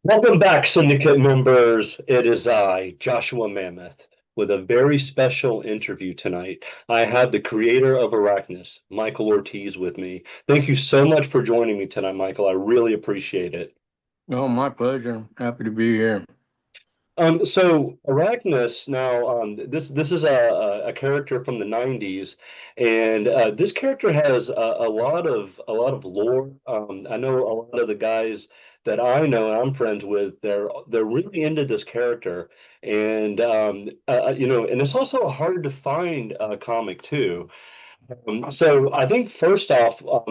Welcome back, Syndicate members. It is I, Joshua Mammoth, with a very special interview tonight. I have the creator of Arachnus, Michael Ortiz, with me. Thank you so much for joining me tonight, Michael. I really appreciate it. Oh, my pleasure. Happy to be here. So Arachnus now, this is a character from the '90s, and this character has a lot of lore. I know a lot of the guys that I know and I'm friends with. They're really into this character, and and it's also hard to find a comic too. So I think first off, what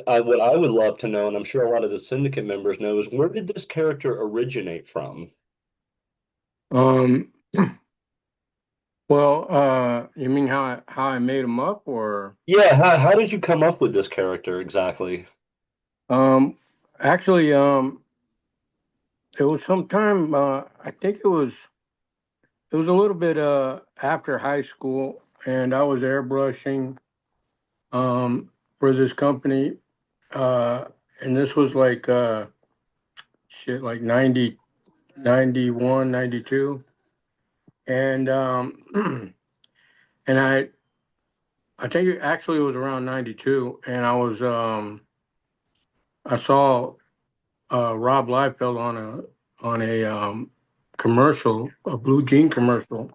I would love to know, and I'm sure a lot of the Syndicate members know, is where did this character originate from? Um, you mean how I made him up, or Yeah, how did you come up with this character exactly? um, actually, it was sometime. I think it was a little bit after high school, and I was airbrushing for this company, uh, and this was like shit, like 90, 91, 92, and and I think it actually was around 92, and I saw Rob Liefeld on a commercial, a blue jean commercial,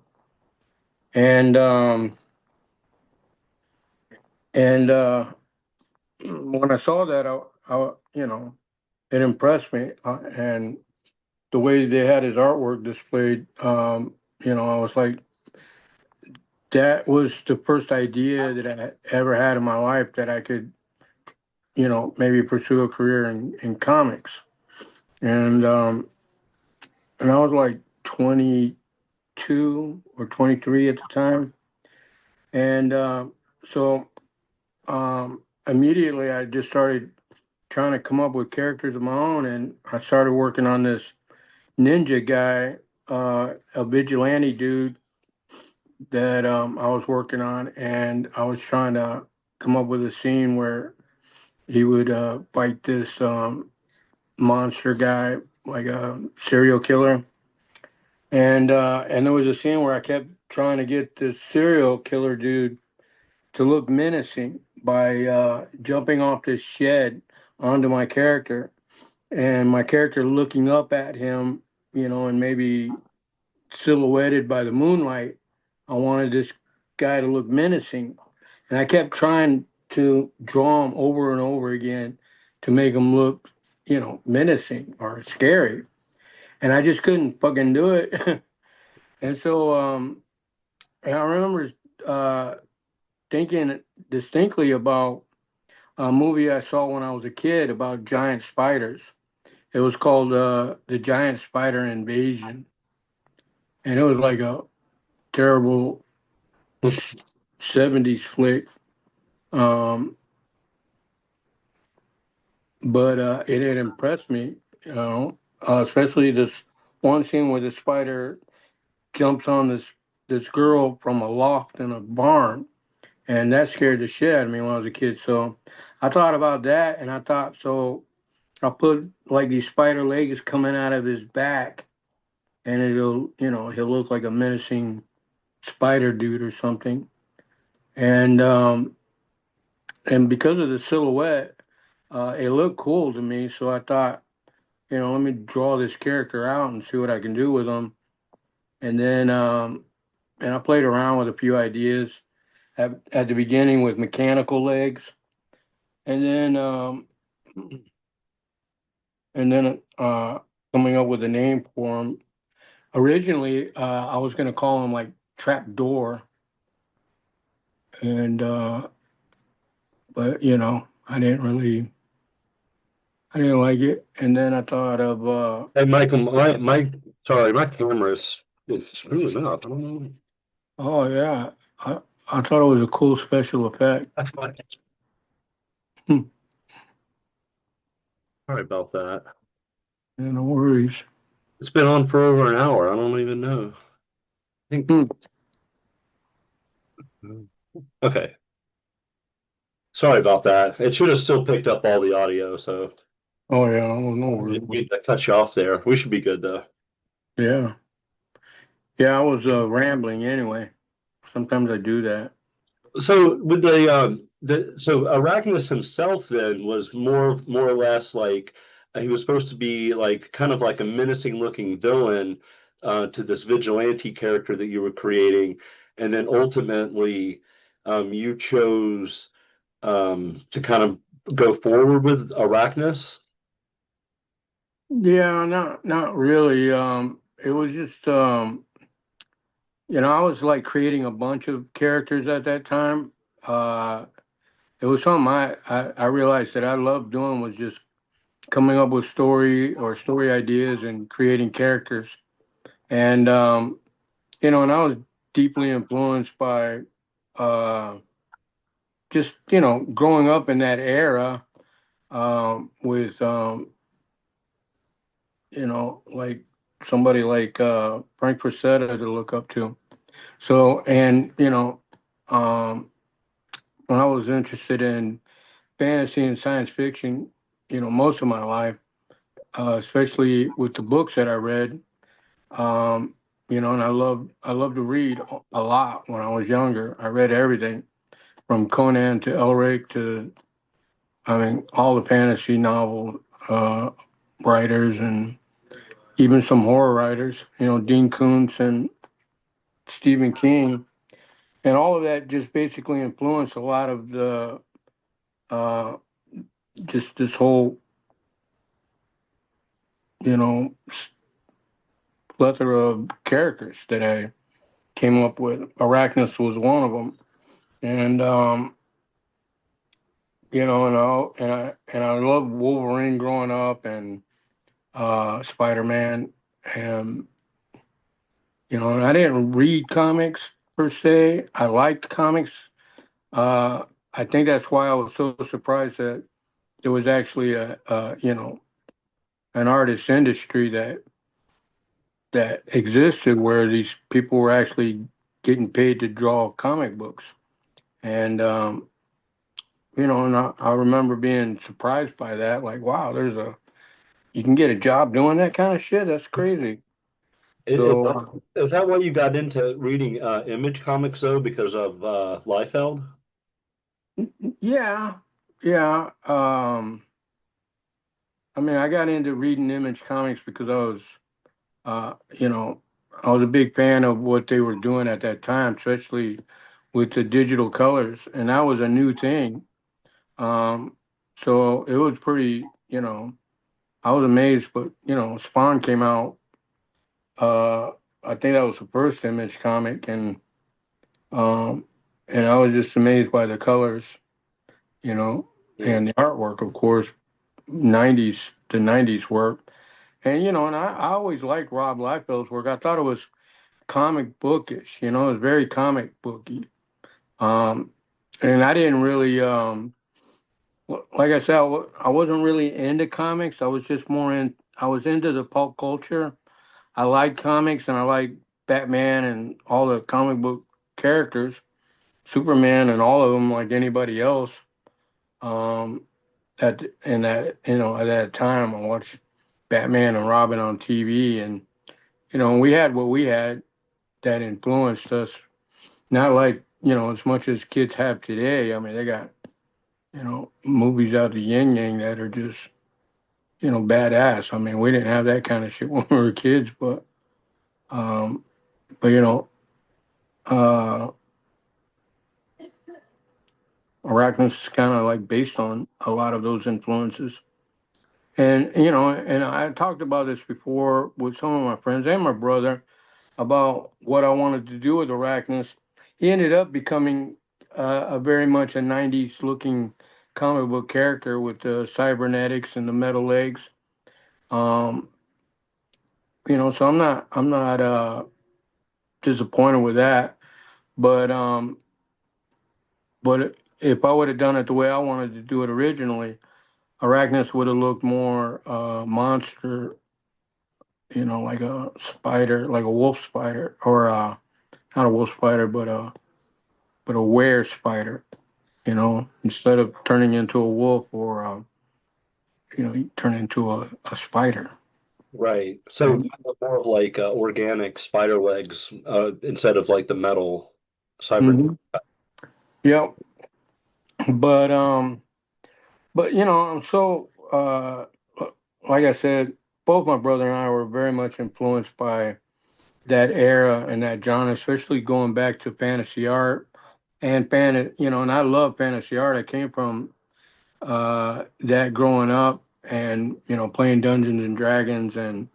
and and when I saw that, it impressed me, and the way they had his artwork displayed, I was like, that was the first idea that I ever had in my life that I could, maybe pursue a career in comics. And and I was like 22 or 23 at the time. And so immediately I just started trying to come up with characters of my own. And I started working on this ninja guy, a vigilante dude that I was working on. And I was trying to come up with a scene where he would fight this monster guy, like a serial killer. And there was a scene where I kept trying to get this serial killer dude to look menacing by jumping off this shed onto my character, and my character looking up at him, and maybe silhouetted by the moonlight. I wanted this guy to look menacing, and I kept trying to draw him over and over again to make him look, menacing or scary, and I just couldn't fucking do it. And so and I remember uh, thinking distinctly about a movie I saw when I was a kid about giant spiders. It was called The Giant Spider Invasion. And it was like a terrible 70s flick. Um, but it had impressed me, especially this one scene where the spider jumps on this girl from a loft in a barn, and that scared the shit out of me when I was a kid. So I thought about that, and I thought, so I put like these spider legs coming out of his back, and he'll look like a menacing spider dude or something. And and because of the silhouette, it looked cool to me. So I thought, let me draw this character out and see what I can do with him. And then and I played around with a few ideas at the beginning with mechanical legs, and then coming up with a name for him. Originally, I was going to call him like Trapdoor, and but I didn't like it. And then I thought of Hey, Michael, sorry, my camera is screwing up. I don't know. oh yeah, I thought it was a cool special effect. That's fine. Sorry about that. Yeah, no worries. It's been on for over an hour. I don't even know. I think. Hmm. Okay. Sorry about that. It should have still picked up all the audio. So. Oh yeah, oh, no worries. I cut you off there. We should be good though. Yeah, yeah. I was rambling anyway. Sometimes I do that. So with the so Arachnus himself then was more or less like he was supposed to be like kind of like a menacing looking villain to this vigilante character that you were creating, and then ultimately you chose to kind of go forward with Arachnus. Yeah, not really. It was just I was like creating a bunch of characters at that time. Uh, it was something I realized that I loved doing was just coming up with story ideas and creating characters. And and I was deeply influenced by just growing up in that era with like somebody like Frank Frazetta to look up to. So, and um, when I was interested in fantasy and science fiction, most of my life, especially with the books that I read, um, and I loved to read a lot when I was younger. I read everything from Conan to Elric to, I mean, all the fantasy novel uh, writers and even some horror writers, Dean Koontz and Stephen King. And all of that just basically influenced a lot of the uh, just this whole plethora of characters that I came up with. Arachnus was one of them, and and I loved Wolverine growing up, and Spider Man, and and I didn't read comics per se. I liked comics. Uh, I think that's why I was so surprised that there was actually an artist industry that existed where these people were actually getting paid to draw comic books. And I remember being surprised by that. Like, wow, you can get a job doing that kind of shit. That's crazy. Is So that, is that why you got into reading Image comics though, because of Liefeld? yeah, yeah. I mean, I got into reading Image comics because uh, you know, I was a big fan of what they were doing at that time, especially with the digital colors, and that was a new thing. Um, so it was pretty, I was amazed, but Spawn came out. Uh, I think that was the first Image comic, um, and I was just amazed by the colors, you know, Mm. and the artwork, of course, '90s the '90s work, and and I always liked Rob Liefeld's work. I thought it was comic bookish, it was very comic booky. Um, and I didn't really, like I said, I wasn't really into comics. I was into the pulp culture. I like comics and I like Batman and all the comic book characters, Superman and all of them like anybody else. Um, at that time I watched Batman and Robin on TV and we had what we had that influenced us. Not like, as much as kids have today. I mean, they got, movies out the yin yang that are just, badass. I mean, we didn't have that kind of shit when we were kids, um, but Arachnus is kind of like based on a lot of those influences. And I talked about this before with some of my friends and my brother about what I wanted to do with Arachnus. He ended up becoming a very much a '90s looking comic book character with the cybernetics and the metal legs. Um, so I'm not disappointed with that. But if I would have done it the way I wanted to do it originally, Arachnus would have looked more monster, like a spider, like a wolf spider, or not a wolf spider, but a were spider. Instead of turning into a wolf or you turn into a spider. Right. So And more of like organic spider legs instead of like the metal cyber. mhm. Yep. But I'm so like I said, both my brother and I were very much influenced by that era and that genre, especially going back to fantasy art and and I love fantasy art. I came from that growing up and playing Dungeons and Dragons and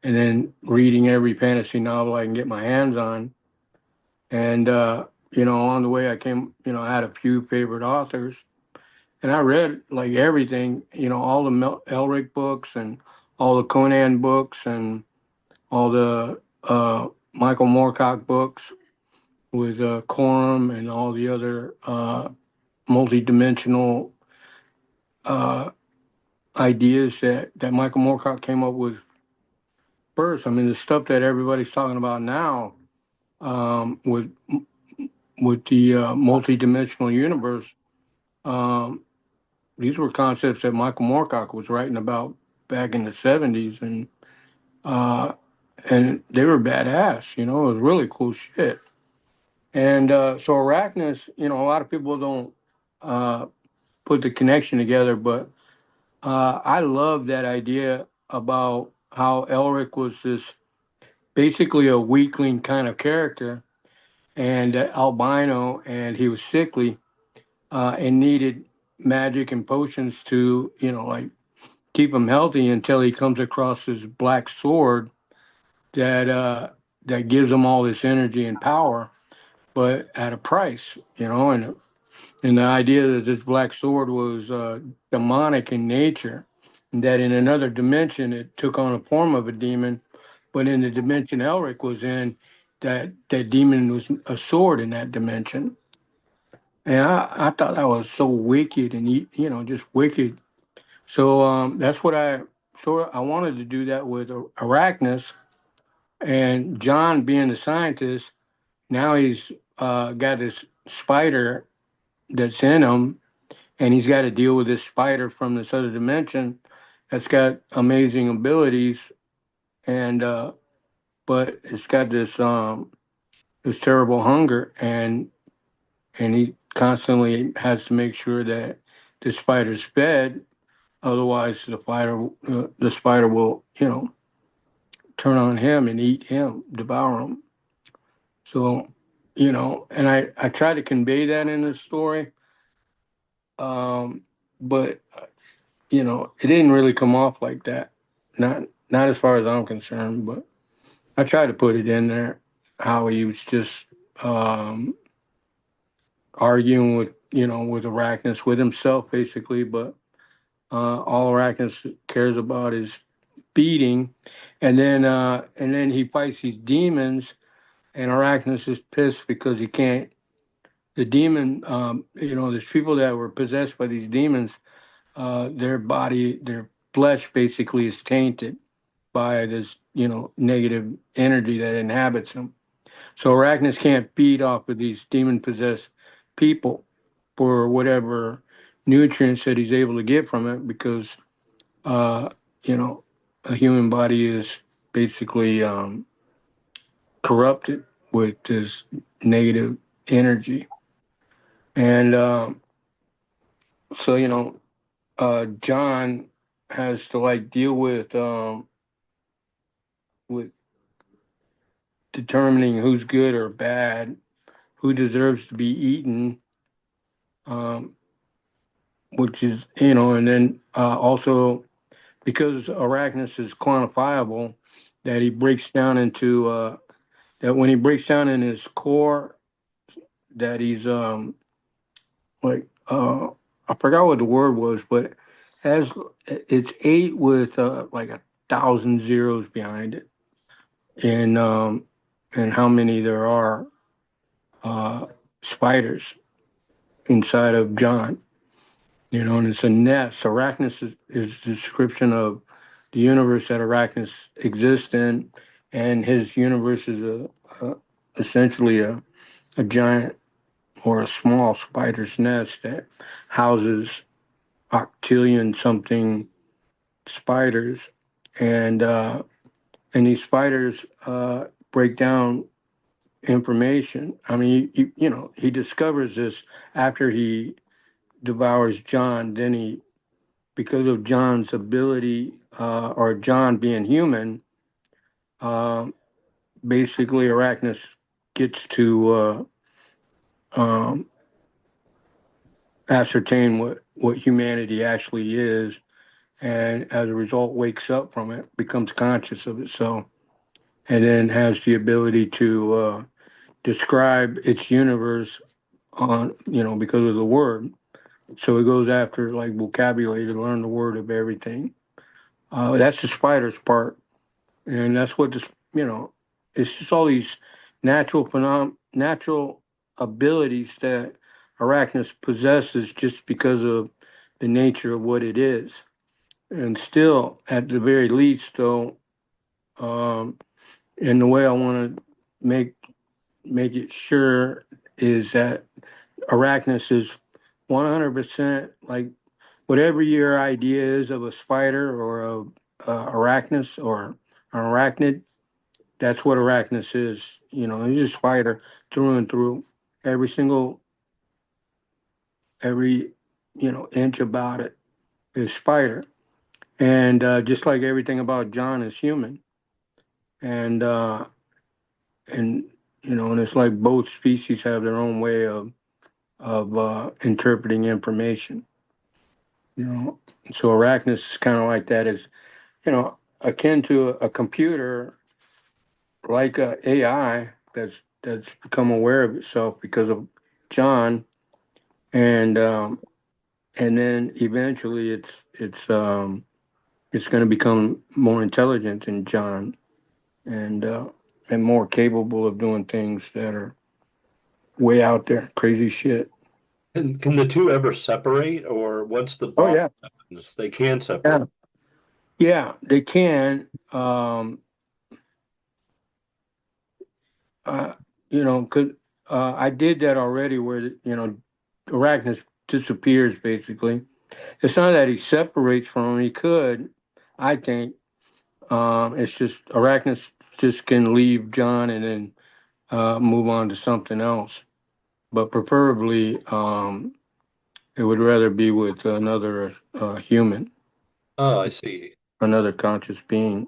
then reading every fantasy novel I can get my hands on. And on the way I came, I had a few favorite authors. And I read like everything, all the Elric books and all the Conan books and all the Michael Moorcock books with Quorum and all the other multi-dimensional uh, ideas that Michael Moorcock came up with first. I mean, the stuff that everybody's talking about now with the multi-dimensional universe, um, these were concepts that Michael Moorcock was writing about back in the 70s, uh, and they were badass. It was really cool shit. And so Arachnus, a lot of people don't uh, put the connection together, but I love that idea about how Elric was this basically a weakling kind of character and albino, and he was sickly and needed magic and potions to, like keep him healthy until he comes across this black sword that that gives him all this energy and power, but at a price, and the idea that this black sword was demonic in nature, and that in another dimension it took on a form of a demon, but in the dimension Elric was in, that demon was a sword in that dimension. And I thought that was so wicked and just wicked. So that's what I wanted to do that with Arachnus and John being the scientist. Now he's got this spider that's in him, and he's got to deal with this spider from this other dimension that's got amazing abilities, and but it's got this terrible hunger, and he constantly has to make sure that the spider's fed. Otherwise, the spider will turn on him and eat him, devour him. So and I try to convey that in the story, um, but it didn't really come off like that. Not as far as I'm concerned, but I tried to put it in there how he was just um, arguing with Arachnus, with himself basically, but all Arachnus cares about is feeding, and then he fights these demons, and Arachnus is pissed because he can't. The demon, there's people that were possessed by these demons. Their body, their flesh, basically is tainted by this, negative energy that inhabits them. So Arachnus can't feed off of these demon possessed people for whatever nutrients that he's able to get from it because, uh, you know, a human body is basically corrupted with this negative energy. And so, John has to like deal with determining who's good or bad, who deserves to be eaten, um, which is, and then also because Arachnus is quantifiable, that he breaks down into, that when he breaks down in his core, that he's like, I forgot what the word was, but has it's eight with like 1,000 zeros behind it, and how many there are uh, spiders inside of John. And it's a nest. Arachnus is a description of the universe that Arachnus exists in, and his universe is essentially a giant or a small spider's nest that houses octillion something spiders, and these spiders break down information. I mean, he discovers this after he devours John. Then because of John's ability, or John being human, uh, basically Arachnus gets to um, ascertain what humanity actually is, and as a result, wakes up from it, becomes conscious of itself, and then has the ability to describe its universe because of the word. So it goes after like vocabulary to learn the word of everything. That's the spider's part, and that's what this you know. It's just all these natural abilities that Arachnus possesses just because of the nature of what it is. And still, at the very least, though, um, and the way I want to make it sure is that Arachnus is 100% like whatever your idea is of a spider or arachnus or an arachnid. That's what Arachnus is. He's a spider through and through. Every single every inch about it is spider, and just like everything about John is human, and and and it's like both species have their own way of interpreting information. So Arachnus is kind of like that. Is akin to a computer, like a AI that's become aware of itself because of John, and then eventually it's going to become more intelligent than John, and more capable of doing things that are way out there, crazy shit. Can the two ever separate, or once the Oh bond yeah, happens, they can separate? yeah, yeah. They can. Uh, cause I did that already, where Arachnus disappears basically. It's not that he separates from him. He could, I think. It's just Arachnus just can leave John and then move on to something else. But preferably, it would rather be with another human, Oh, I see. another conscious being.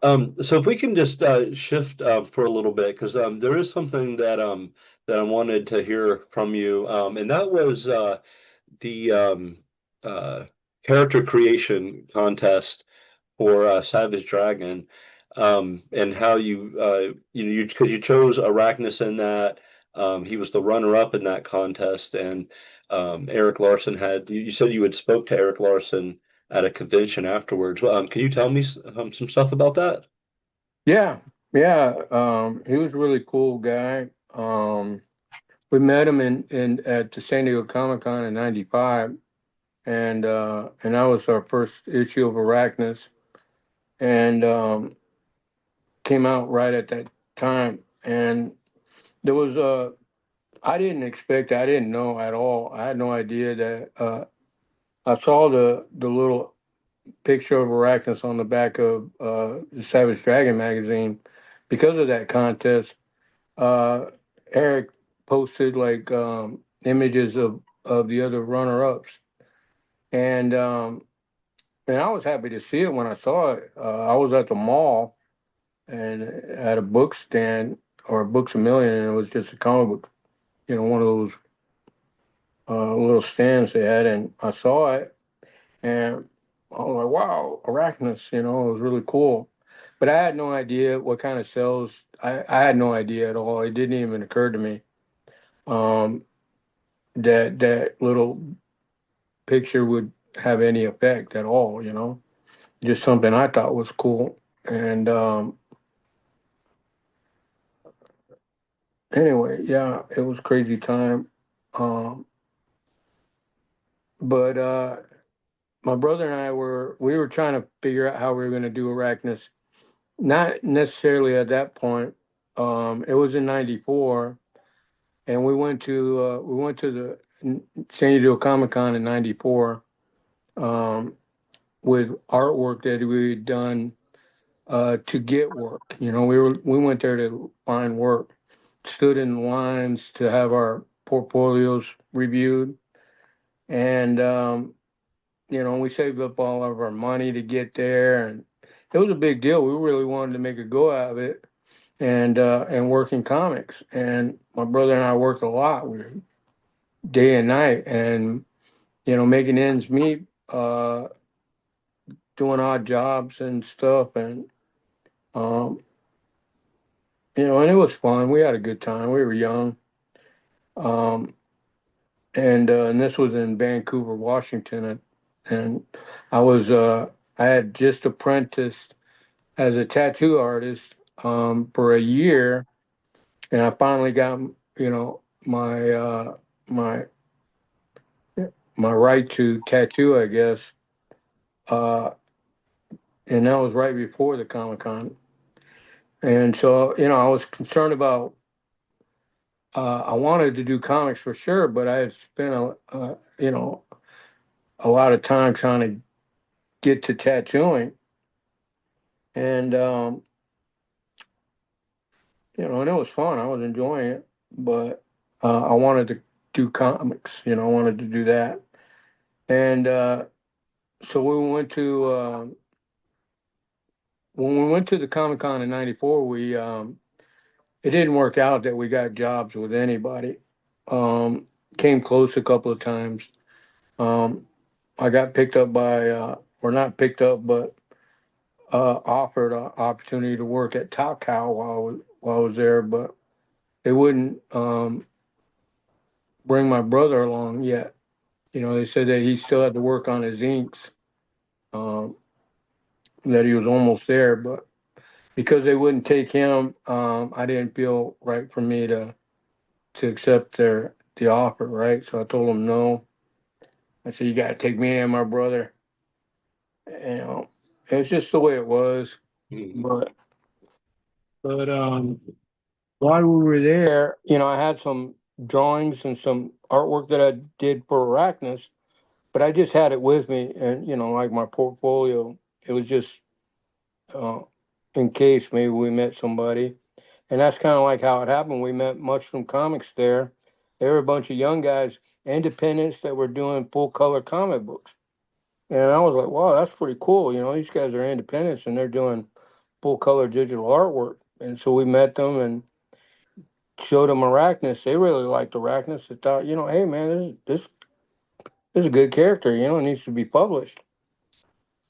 So if we can just shift for a little bit, because there is something that I wanted to hear from you, and that was the uh, character creation contest for Savage Dragon, and how you because you chose Arachnus in that. He was the runner-up in that contest, and Eric Larson you said you had spoke to Eric Larson at a convention afterwards. Well, can you tell me some stuff about that? Yeah, yeah. He was a really cool guy. We met him in at the San Diego Comic Con in '95, and that was our first issue of Arachnus, and came out right at that time. And there was I didn't expect, I didn't know at all. I had no idea that I saw the little picture of Arachnus on the back of the Savage Dragon magazine because of that contest. uh, Eric posted like images of the other runner ups, and I was happy to see it when I saw it. I was at the mall and at a book stand or Books a Million, and it was just a comic book, one of those little stands they had, and I saw it, and I was like, "Wow, Arachnus!" It was really cool. But I had no idea what kind of cells. I had no idea at all. It didn't even occur to me. Um, that little picture would have any effect at all, Just something I thought was cool. And anyway, yeah, it was crazy time. Um, but my brother and we were trying to figure out how we were going to do Arachnus. Not necessarily at that point. It was in '94, and we went to the San Diego Comic Con in '94. Um, with artwork that we had done to get work. We went there to find work, stood in lines to have our portfolios reviewed, and we saved up all of our money to get there, and it was a big deal. We really wanted to make a go out of it, and work in comics. And my brother and I worked a lot. We were day and night, and making ends meet, doing odd jobs and stuff, and um, and it was fun. We had a good time. We were young, um, and this was in Vancouver, Washington, and I was I had just apprenticed as a tattoo artist for a year, and I finally got my my my right to tattoo, I guess, uh, and that was right before the Comic Con, and so I was concerned about. I wanted to do comics for sure, but I had spent a lot of time trying to get to tattooing, and and it was fun. I was enjoying it, but I wanted to do comics. I wanted to do that, and so when we went to the Comic Con in '94. We It didn't work out that we got jobs with anybody. Um, Came close a couple of times. Um, I got picked up by, or not picked up, but offered an opportunity to work at Top Cow while I was there, but they wouldn't bring my brother along yet. They said that he still had to work on his inks, um, that he was almost there, but because they wouldn't take him, I didn't feel right for me to accept the offer, right? So I told them no. I said, "You got to take me and my brother." You know, it's just the way it was. Mhm. But while we were there, I had some drawings and some artwork that I did for Arachnus, but I just had it with me, and like my portfolio, it was just uh, in case maybe we met somebody, and that's kind of like how it happened. We met Mushroom Comics there. They were a bunch of young guys, independents that were doing full color comic books, and I was like, wow, that's pretty cool. These guys are independents and they're doing full color digital artwork, and so we met them and showed them Arachnus. They really liked Arachnus. They thought, hey man, this is a good character. It needs to be published.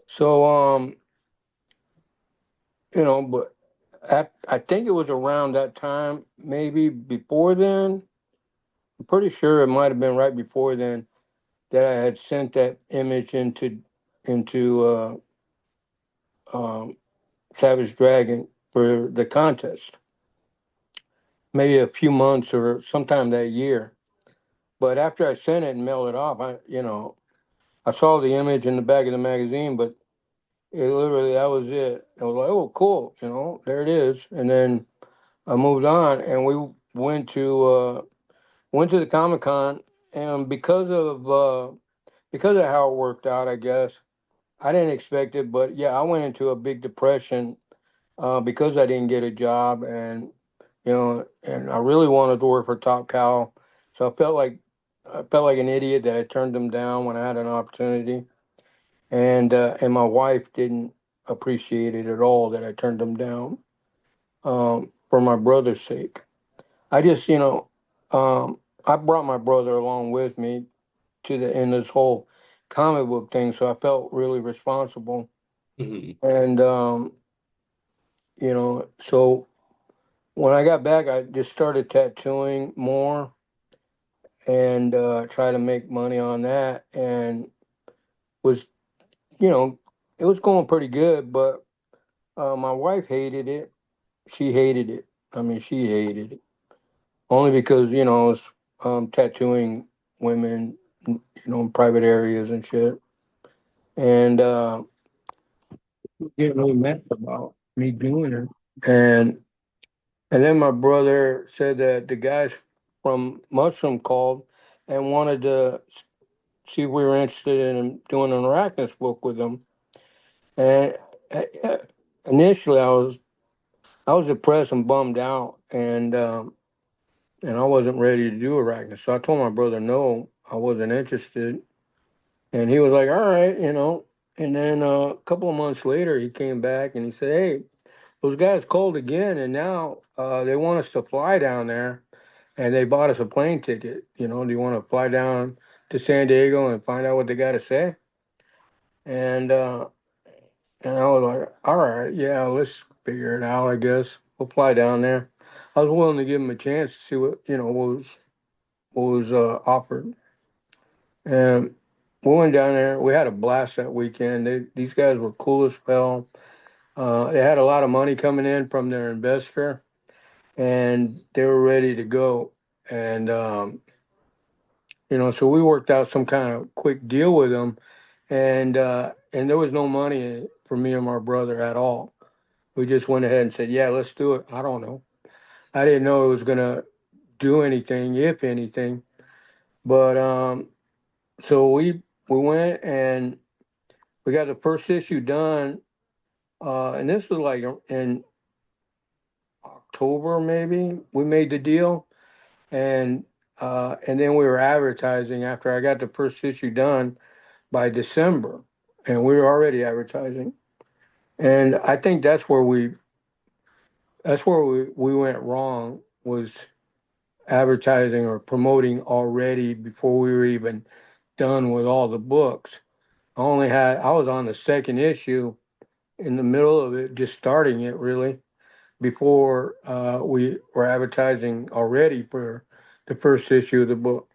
So but I think it was around that time, maybe before then. I'm pretty sure it might have been right before then that I had sent that image into um, Savage Dragon for the contest. Maybe a few months or sometime that year. But after I sent it and mailed it off, I saw the image in the back of the magazine, but it literally that was it. I was like, oh, cool, there it is. And then I moved on, and we went to the Comic Con, and because of how it worked out, I guess I didn't expect it, but yeah, I went into a big depression because I didn't get a job, and I really wanted to work for Top Cow, so I felt like an idiot that I turned them down when I had an opportunity, and my wife didn't appreciate it at all that I turned them down for my brother's sake. I just I brought my brother along with me in this whole comic book thing, so I felt really responsible, Mhm. and so when I got back, I just started tattooing more and try to make money on that, and was you know it was going pretty good, but my wife hated it. She hated it. I mean, she hated it only because I was tattooing women, in private areas and shit, and getting really mad about me doing it. And and then my brother said that the guys from Mushroom called and wanted to see if we were interested in doing an Arachnus book with them. And uh, initially, I was depressed and bummed out, and I wasn't ready to do Arachnus. So I told my brother no, I wasn't interested, and he was like, "All right, you know." And then a couple of months later, he came back and he said, "Hey, those guys called again, and now they want us to fly down there, and they bought us a plane ticket. You know, do you want to fly down to San Diego and find out what they got to say?" And and I was like, "All right, yeah, let's figure it out. I guess we'll fly down there." I was willing to give them a chance to see what was offered, and we went down there. We had a blast that weekend. These guys were cool as hell. They had a lot of money coming in from their investor, and they were ready to go. And so we worked out some kind of quick deal with them, and there was no money for me and my brother at all. We just went ahead and said, "Yeah, let's do it." I don't know. I didn't know it was gonna do anything, if anything. But so we went and we got the first issue done, and this was like in October maybe. We made the deal, and then we were advertising after I got the first issue done by December, and we were already advertising. And I think that's where we went wrong, was advertising or promoting already before we were even done with all the books. I was on the second issue, in the middle of it, just starting it really, before we were advertising already for the first issue of the book.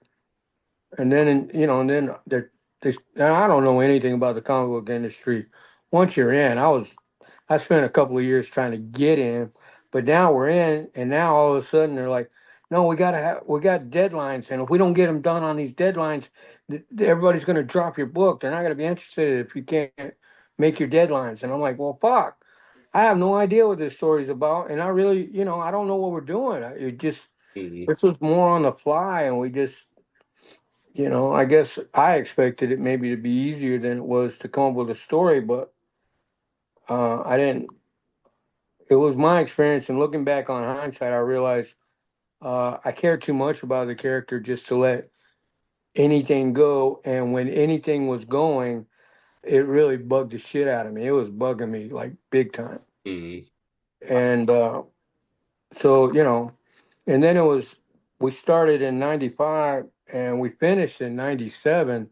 And then, and then and I don't know anything about the comic book industry. Once you're in, I spent a couple of years trying to get in, but now we're in, and now all of a sudden they're like, "No, we got deadlines, and if we don't get them done on these deadlines, everybody's going to drop your book. They're not going to be interested if you can't make your deadlines." And I'm like, "Well, fuck, I have no idea what this story's about, and I really, I don't know what we're doing. It just Mhm. This was more on the fly, and we just." I guess I expected it maybe to be easier than it was to come up with a story, but I didn't. It was my experience, and looking back on hindsight, I realized I cared too much about the character just to let anything go. And when anything was going, it really bugged the shit out of me. It was bugging me like big time. Mhm. And so, and then we started in 95 and we finished in 97.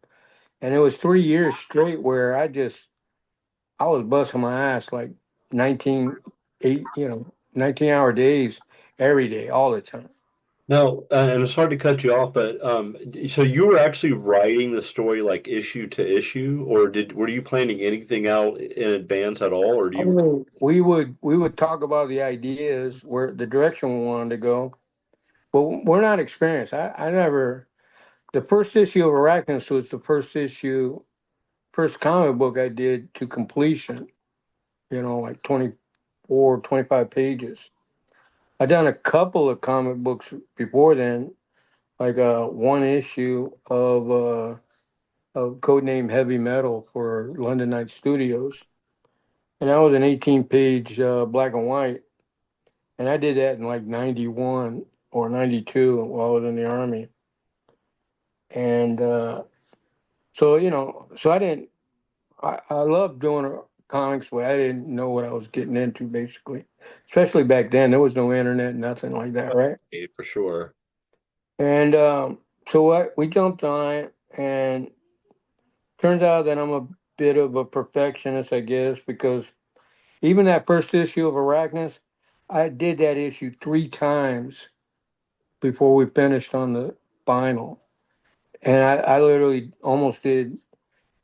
And it was 3 years straight where I was busting my ass like 19, 19-hour days every day, all the time. Now, and it's hard to cut you off, but so you were actually writing the story like issue to issue, or were you planning anything out in advance at all, or do I you? mean, we would talk about the ideas, where the direction we wanted to go, but we're not experienced. I never. The first issue of Arachnus was the first comic book I did to completion. Like 24, 25 pages. I done a couple of comic books before then, like one issue of codename Heavy Metal for London Night Studios, and that was an 18-page black and white, and I did that in like 91 or 92 while I was in the army, and so I didn't. I loved doing comics, but I didn't know what I was getting into basically, especially back then. There was no internet, nothing like that, right? Okay, for sure. And we jumped on it, and turns out that I'm a bit of a perfectionist, I guess, because even that first issue of Arachnus, I did that issue 3 times before we finished on the final. And I literally almost did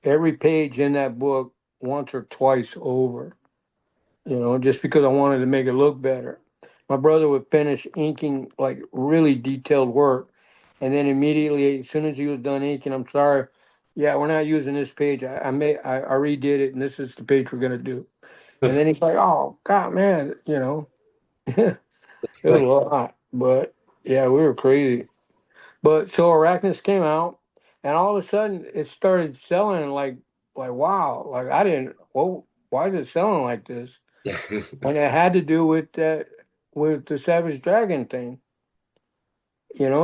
every page in that book once or twice over, just because I wanted to make it look better. My brother would finish inking like really detailed work, and then immediately, as soon as he was done inking, "I'm sorry, yeah, we're not using this page. I redid it, and this is the page we're gonna do." And then he's like, "Oh God, man, it was a lot." But yeah, we were crazy. But so Arachnus came out, and all of a sudden it started selling like wow, like I didn't. Whoa. why is it selling like this? And it had to do with that, with the Savage Dragon thing.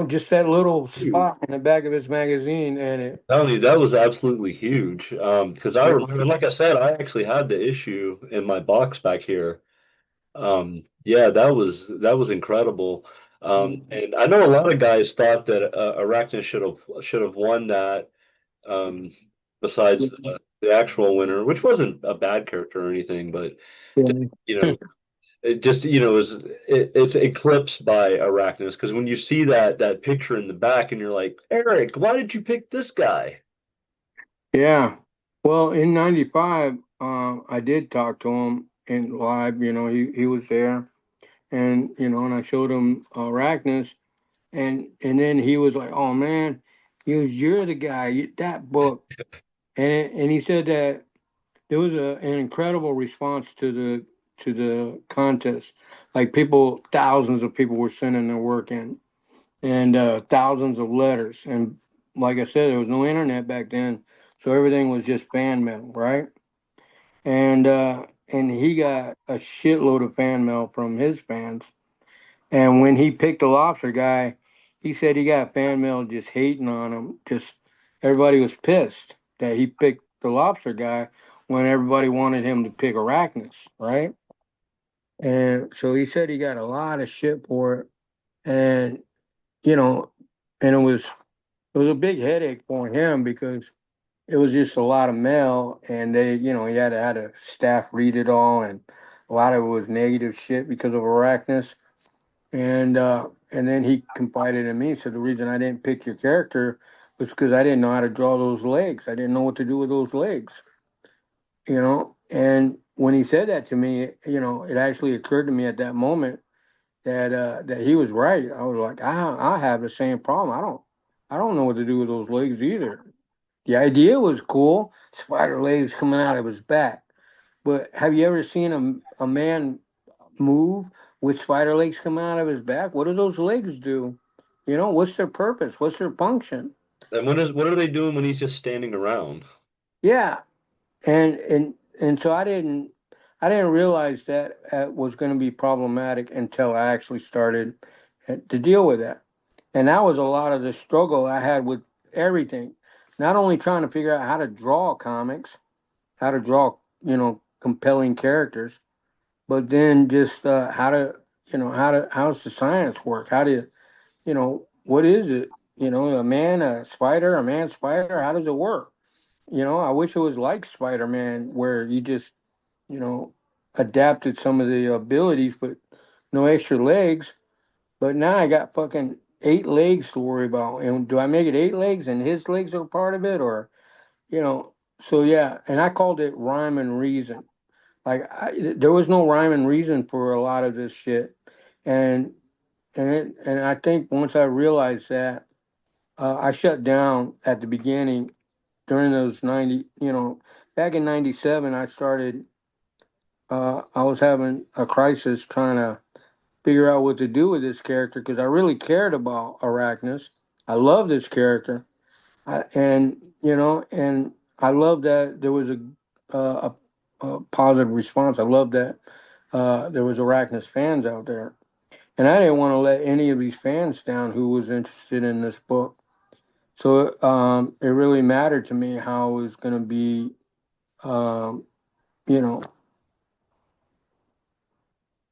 Just that little spot in the back of his magazine, and it. Tony, that was absolutely huge. Because I Yeah. remember, and like I said, I actually had the issue in my box back here. Yeah, that was incredible. And I know a lot of guys thought that Arachnus should have won that. Um, besides the actual winner, which wasn't a bad character or anything, but you know, it just it's eclipsed by Arachnus because when you see that picture in the back and you're like, Eric, why did you pick this guy? Yeah. Well, in '95, I did talk to him in live. He was there, and and I showed him Arachnus, and then he was like, "Oh man," you're the guy. That book, and he said that there was an incredible response to the contest. Like thousands of people were sending their work in, and thousands of letters. And like I said, there was no internet back then, so everything was just fan mail, right? And he got a shitload of fan mail from his fans. And when he picked the lobster guy, he said he got fan mail just hating on him. Just everybody was pissed that he picked the lobster guy when everybody wanted him to pick Arachnus, right? And so he said he got a lot of shit for it. And you know, and it was a big headache for him because it was just a lot of mail, and he had a staff read it all, and a lot of it was negative shit because of Arachnus. And then he confided in me, said the reason I didn't pick your character was because I didn't know how to draw those legs. I didn't know what to do with those legs. And when he said that to me, it actually occurred to me at that moment that he was right. I was like, I have the same problem. I don't know what to do with those legs either. The idea was cool, spider legs coming out of his back. But have you ever seen a man move with spider legs coming out of his back? What do those legs do? What's their purpose? What's their function? And what are they doing when he's just standing around? Yeah, and so I didn't realize that was going to be problematic until I actually started to deal with that. And that was a lot of the struggle I had with everything. Not only trying to figure out how to draw comics, how to draw, compelling characters, but then just how's the science work? What is it? A man spider, how does it work? I wish it was like Spider-Man where you just, you know, adapted some of the abilities, but no extra legs. But now I got fucking 8 legs to worry about. And do I make it 8 legs and his legs are part of it, or you know? So yeah, and I called it rhyme and reason. There was no rhyme and reason for a lot of this shit, and and I think once I realized that, I shut down at the beginning during those 90. Back in '97, I started. I was having a crisis trying to figure out what to do with this character because I really cared about Arachnus. I love this character, and I love that there was a positive response. I love that there was Arachnus fans out there, and I didn't want to let any of these fans down who was interested in this book. So it really mattered to me how it was going to be, um, you know,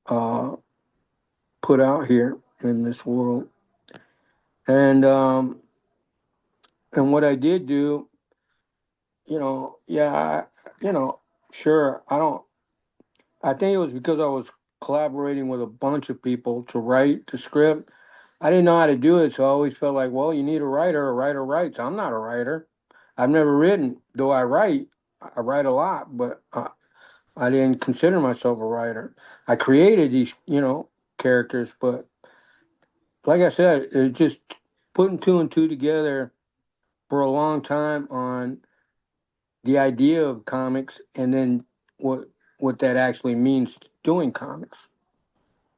uh, put out here in this world. And what I did do, yeah, sure, I don't. I think it was because I was collaborating with a bunch of people to write the script. I didn't know how to do it, so I always felt like, well, you need a writer writes. I'm not a writer. I've never written, though I write. I write a lot, but I didn't consider myself a writer. I created these, characters, but like I said, it's just putting two and two together for a long time on the idea of comics and then what that actually means doing comics.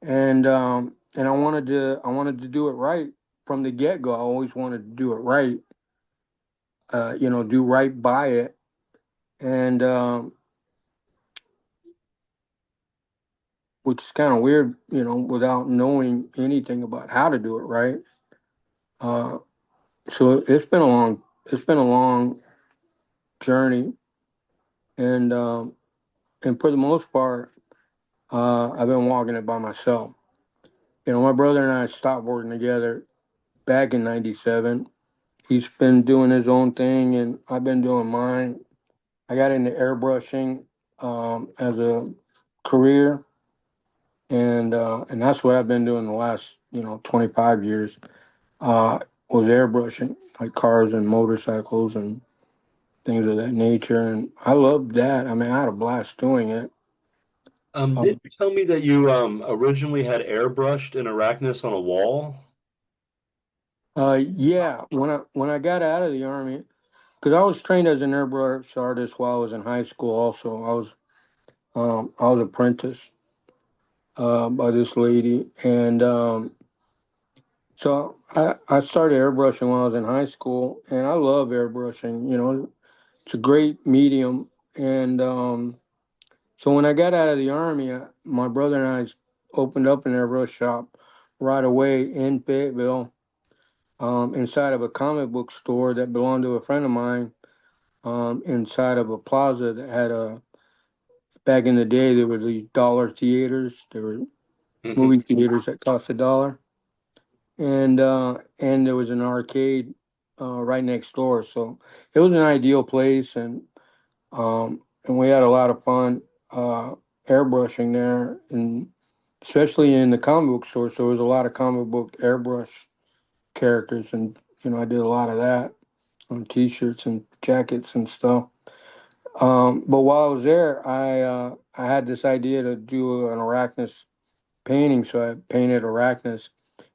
And I wanted to do it right from the get go. I always wanted to do it right, do right by it. And which is kind of weird, without knowing anything about how to do it right. Uh, so it's been a long journey, and for the most part, I've been walking it by myself. My brother and I stopped working together back in '97. He's been doing his own thing, and I've been doing mine. I got into airbrushing as a career, and that's what I've been doing the last 25 years. Uh, was airbrushing like cars and motorcycles and things of that nature, and I loved that. I mean, I had a blast doing it. Did Um, you tell me that you originally had airbrushed an Arachnus on a wall? yeah, when I got out of the army, because I was trained as an airbrush artist while I was in high school. Also, I was apprenticed by this lady, and so I started airbrushing when I was in high school, and I love airbrushing. It's a great medium, and so when I got out of the army, my brother and I opened up an airbrush shop right away in Fayetteville, inside of a comic book store that belonged to a friend of mine, inside of a plaza that had a. Back in the day, there were these dollar theaters. There were Hmm. movie theaters that cost $1, and there was an arcade right next door. So it was an ideal place, and we had a lot of fun uh, airbrushing there, and especially in the comic book store. So there was a lot of comic book airbrush characters, and I did a lot of that on T-shirts and jackets and stuff. But while I was there, I had this idea to do an Arachnus painting, so I painted Arachnus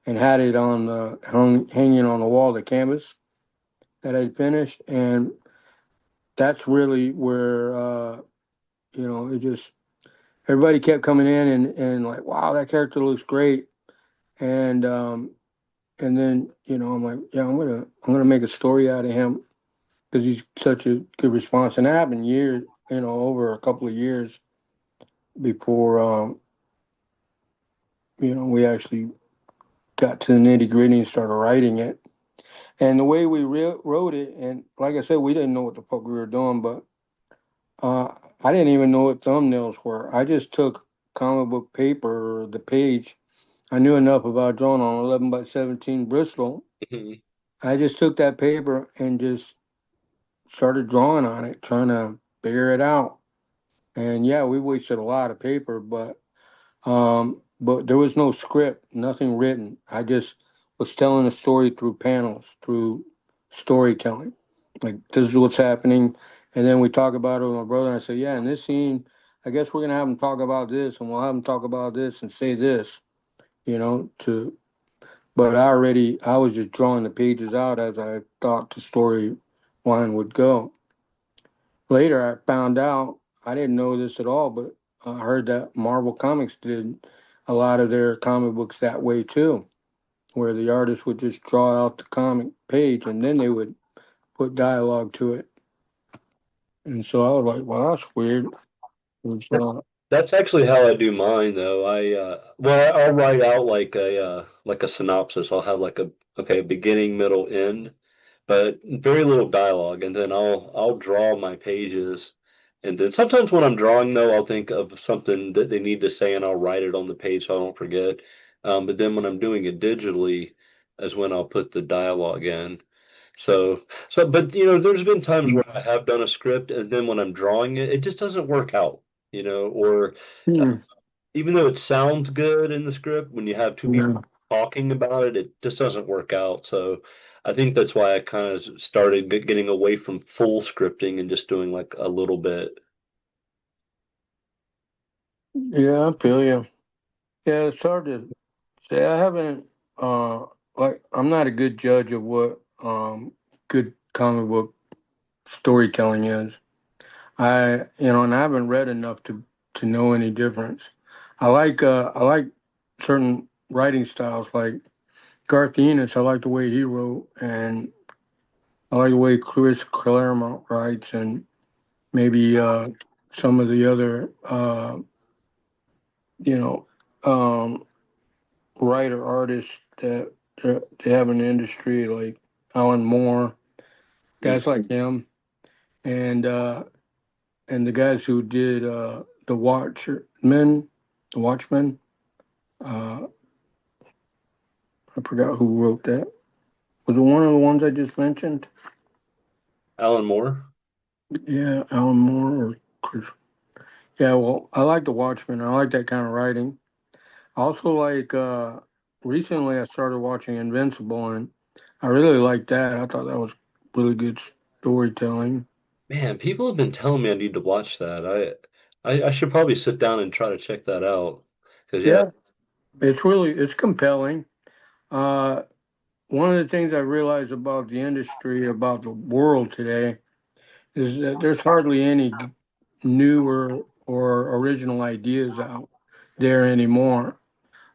and had it hanging on the wall, the canvas that I'd finished, and that's really where it just everybody kept coming in and like, wow, that character looks great, and then I'm like, yeah, I'm gonna make a story out of him because he's such a good response, and it happened years, over a couple of years before we actually got to the nitty gritty and started writing it. And the way we wrote it, and like I said, we didn't know what the fuck we were doing, but uh, I didn't even know what thumbnails were. I just took comic book paper, or the page. I knew enough about drawing on 11 by 17 Bristol. I just took that paper and just started drawing on it, trying to figure it out. And yeah, we wasted a lot of paper, but there was no script, nothing written. I just was telling a story through panels, through storytelling. Like, this is what's happening. And then we talk about it with my brother. And I say, yeah, in this scene, I guess we're going to have him talk about this, and we'll have him talk about this and say this, but I was just drawing the pages out as I thought the story line would go. Later, I found out, I didn't know this at all, but I heard that Marvel Comics did a lot of their comic books that way too, where the artist would just draw out the comic page and then they would put dialogue to it. And so I was like, well, that's weird. And so, That's actually how I do mine, though. I'll write out like a synopsis. I'll have like a okay beginning, middle, end, but very little dialogue, and then I'll draw my pages, and then sometimes when I'm drawing, though, I'll think of something that they need to say, and I'll write it on the page so I don't forget. But then when I'm doing it digitally, is when I'll put the dialogue in. But there's been times where I have done a script, and then when I'm drawing it, it just doesn't work out, or hmm, even though it sounds good in the script, when you have two people yeah, talking about it, it just doesn't work out. So I think that's why I kind of started getting away from full scripting and just doing like a little bit. yeah, I feel you. Yeah, it's hard to say. I haven't, I'm not a good judge of what good comic book storytelling is. And I haven't read enough to know any difference. I like certain writing styles, like Garth Ennis. I like the way he wrote, and I like the way Chris Claremont writes, and maybe some of the other you know, um, writer artists that they have in the industry, like Alan Moore, Mm. guys like him, and the guys who did the Watchmen. Uh, I forgot who wrote that. Was it one of the ones I just mentioned? Alan Moore. Yeah, Alan Moore or Chris. Yeah, well, I like the Watchmen. I like that kind of writing. I also like. Recently, I started watching Invincible, and I really liked that. I thought that was really good storytelling. Man, people have been telling me I need to watch that. I should probably sit down and try to check that out. Because yeah. Yeah, it's compelling. Uh, One of the things I realize about the industry, about the world today, is that there's hardly any newer or original ideas out there anymore.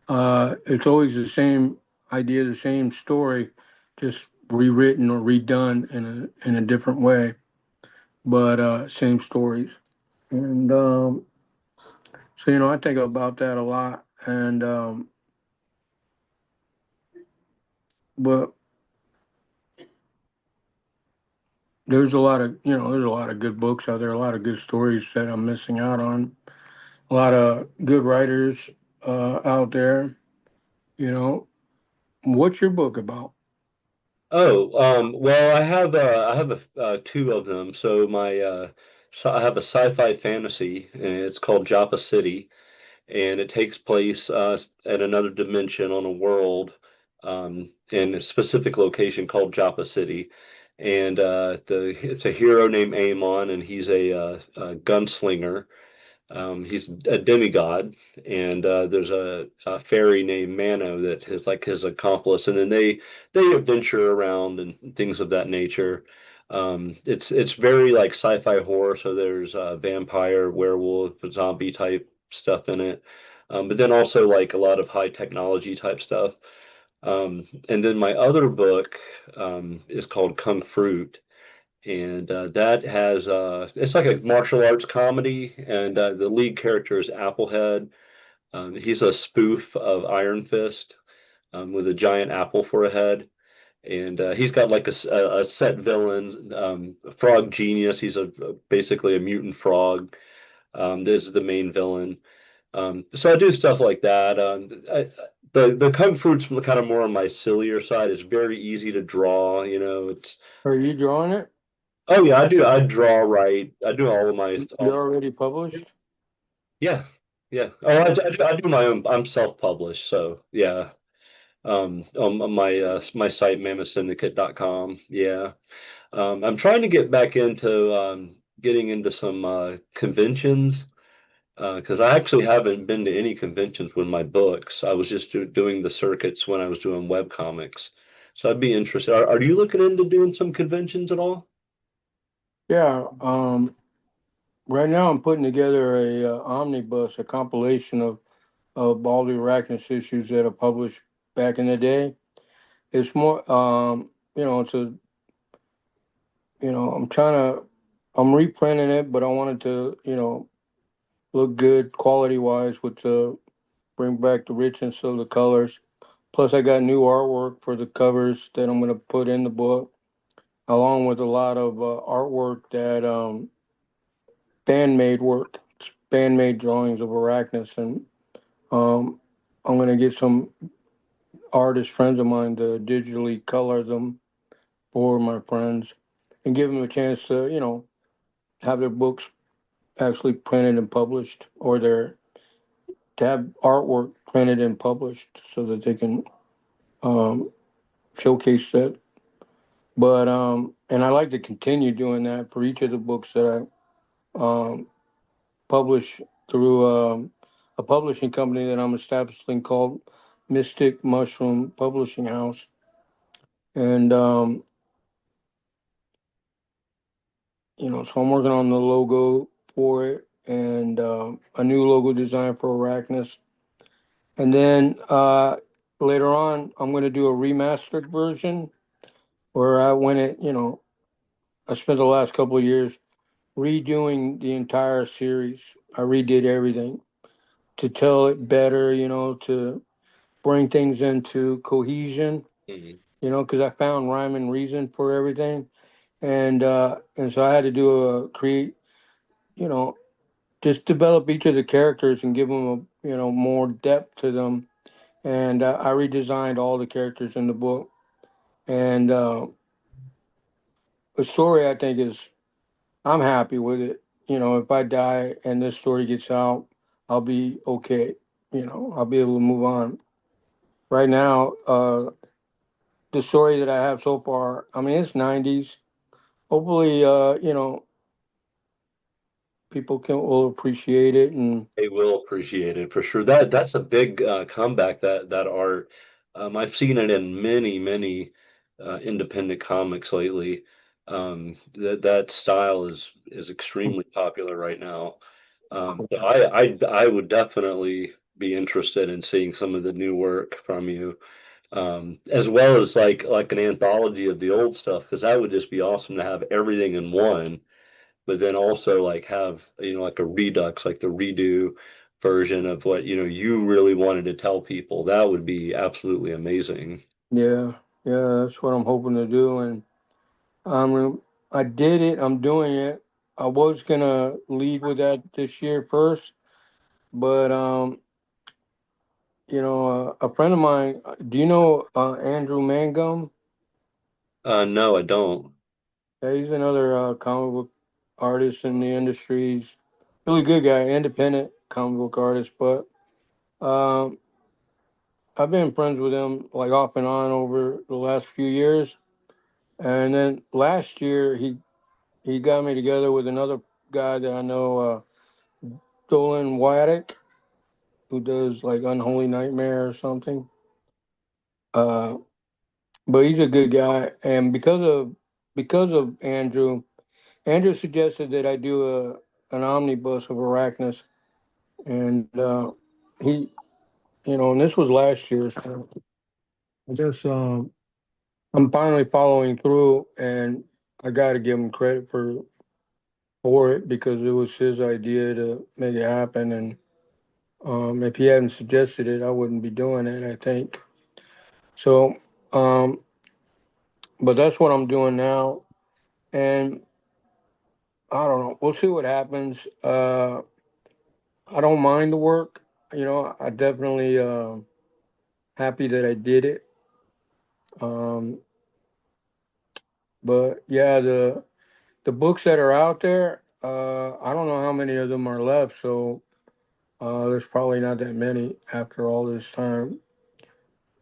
It's always the same idea, the same story, just rewritten or redone in a different way, but same stories. And so I think about that a lot. And but there's a lot of good books out there, a lot of good stories that I'm missing out on, a lot of good writers out there. You know, what's your book about? Oh, well, I have two of them. So I have a sci-fi fantasy, and it's called Joppa City, and it takes place at another dimension on a world, in a specific location called Joppa City. And the it's a hero named Amon, and he's a gunslinger. He's a demigod, and there's a fairy named Mano that is like his accomplice, and then they adventure around and things of that nature. It's very like sci-fi horror, so there's vampire, werewolf, zombie type stuff in it, but then also like a lot of high technology type stuff. And then my other book is called Kung Fruit, and that has it's like a martial arts comedy, and the lead character is Applehead. He's a spoof of Iron Fist, with a giant apple for a head, and he's got like a set villain, Frog Genius. He's basically a mutant frog. This is the main villain. So I do stuff like that. The Kung Fruit's kind of more on my sillier side. It's very easy to draw. It's Are you drawing it? Oh yeah, I do. I draw, write. I do all of my You're all. already published? Yeah, yeah. Oh, I do my own. I'm self-published, so yeah. On my site mammothsyndicate.com. Yeah. I'm trying to get back into getting into some conventions, because I actually haven't been to any conventions with my books. I was just doing the circuits when I was doing web comics. So I'd be interested. Are you looking into doing some conventions at all? Yeah. Right now I'm putting together a omnibus, a compilation of all the Arachnus issues that are published back in the day. It's more, it's a, I'm I'm reprinting it, but I wanted to, look good quality wise with the bring back the richness of the colors. Plus, I got new artwork for the covers that I'm going to put in the book, along with a lot of artwork that fan made work, fan made drawings of Arachnus, and um, I'm going to get some artist friends of mine to digitally color them for my friends and give them a chance to, have their books actually printed and published, or their to have artwork printed and published so that they can um, showcase that. But and I like to continue doing that for each of the books that I publish through a publishing company that I'm establishing called Mystic Mushroom Publishing House. And so I'm working on the logo for it, and a new logo design for Arachnus. And then later on, I'm going to do a remastered version where I spent the last couple of years redoing the entire series. I redid everything. to tell it better, to bring things into cohesion, Mhm. because I found rhyme and reason for everything, and so I had to create, you know, just develop each of the characters and give them more depth to them, and I redesigned all the characters in the book, and the story I think is I'm happy with it. If I die and this story gets out, I'll be okay. I'll be able to move on. Right now, the story that I have so far, I mean, it's 90s. Hopefully, people will appreciate it. And They will appreciate it for sure. That's a big comeback, that art. I've seen it in many independent comics lately. That style is extremely popular right now. So I would definitely be interested in seeing some of the new work from you, as well as like an anthology of the old stuff, because that would just be awesome to have everything in one, but then also like have, like a redux, like the redo version of what, you really wanted to tell people. That would be absolutely amazing. yeah, yeah, that's what I'm hoping to do. And I did it. I'm doing it. I was gonna lead with that this year first, but a friend of mine. Do you know Andrew Mangum? No, I don't. Yeah, he's another comic book artist in the industry. He's a really good guy, independent comic book artist. But um, I've been friends with him like off and on over the last few years. And then last year, he got me together with another guy that I know, Dolan Waddick, who does like Unholy Nightmare or something. Uh, but he's a good guy, and because of Andrew suggested that I do an omnibus of Arachnus, and he, and this was last year, so I guess I'm finally following through, and I got to give him credit for it because it was his idea to make it happen, and if he hadn't suggested it, I wouldn't be doing it, I think. So, um, but that's what I'm doing now, and I don't know. We'll see what happens. I don't mind the work. I definitely happy that I did it. Um, but yeah, the books that are out there, I don't know how many of them are left. So there's probably not that many after all this time.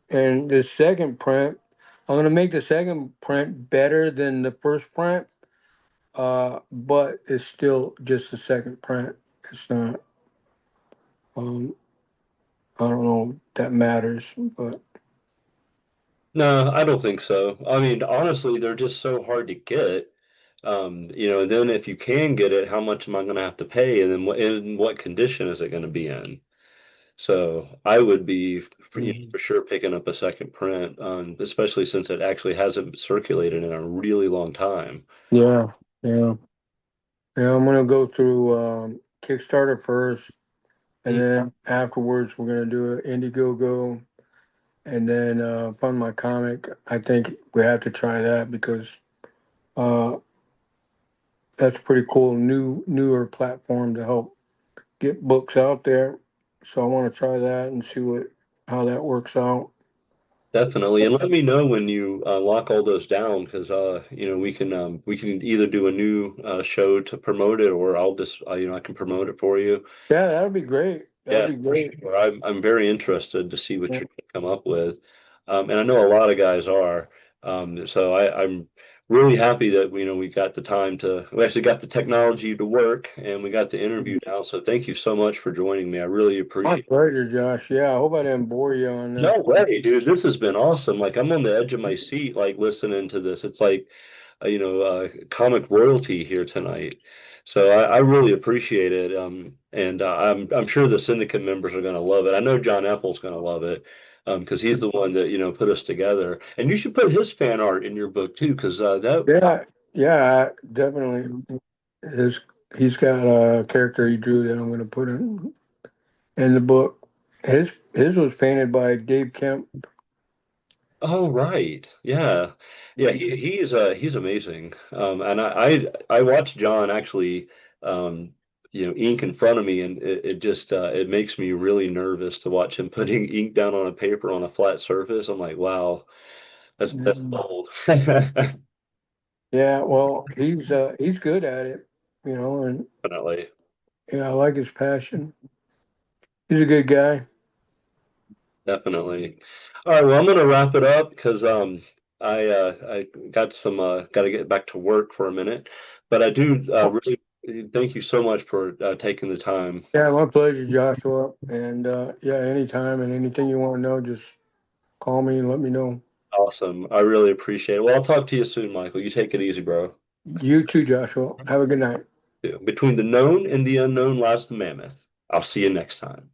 And the second print, I'm gonna make the second print better than the first print. But it's still just the second print. It's not. Um, I don't know if that matters, but No, I don't think so. I mean, honestly, they're just so hard to get. And then if you can get it, how much am I going to have to pay? And then in what condition is it going to be in? So I would be, Mhm. for sure picking up a second print, especially since it actually hasn't circulated in a really long time. Yeah, yeah, yeah. I'm gonna go through Kickstarter first, and Mm. then afterwards we're gonna do an Indiegogo, and then fund my comic. I think we have to try that because uh, that's pretty cool, newer platform to help get books out there. So I want to try that and see what how that works out. Definitely, and let me know when you lock all those down, because we can either do a new show to promote it, or I'll just I can promote it for you. Yeah, that'd be great. That'd Yeah, be for great. sure. I'm very interested to see what Yeah. you're going to come up with, and I know a lot of guys are. So I'm really happy that we got the time to we actually got the technology to work, and we got the interview now. So thank you so much for joining me. I really My appreciate. pleasure, Josh. Yeah, I hope I didn't bore you on this. No way, dude. This has been awesome. Like I'm on the edge of my seat, like listening to this. It's like comic royalty here tonight. So I really appreciate it. And I'm sure the syndicate members are going to love it. I know John Apple's going to love it, because he's the one that put us together. And you should put his fan art in your book too, because that. Yeah, yeah, definitely. His he's got a character he drew that I'm going to put in. in the book. His was painted by Dave Kemp. Oh, right. Yeah. Yeah, he's amazing. And I watched John actually ink in front of me, and it just it makes me really nervous to watch him putting ink down on a paper on a flat surface. I'm like, wow, that's bold. Yeah, well, he's good at it, and Definitely. yeah, I like his passion. He's a good guy. Definitely. All right, well, I'm gonna wrap it up because I got some got to get back to work for a minute, but I do really thank you so much for taking the time. Yeah, my pleasure, Joshua. And yeah, anytime and anything you want to know, just call me and let me know. Awesome. I really appreciate it. Well, I'll talk to you soon, Michael. You take it easy, bro. You too, Joshua. Have a good night. Between the known and the unknown lies the mammoth. I'll see you next time.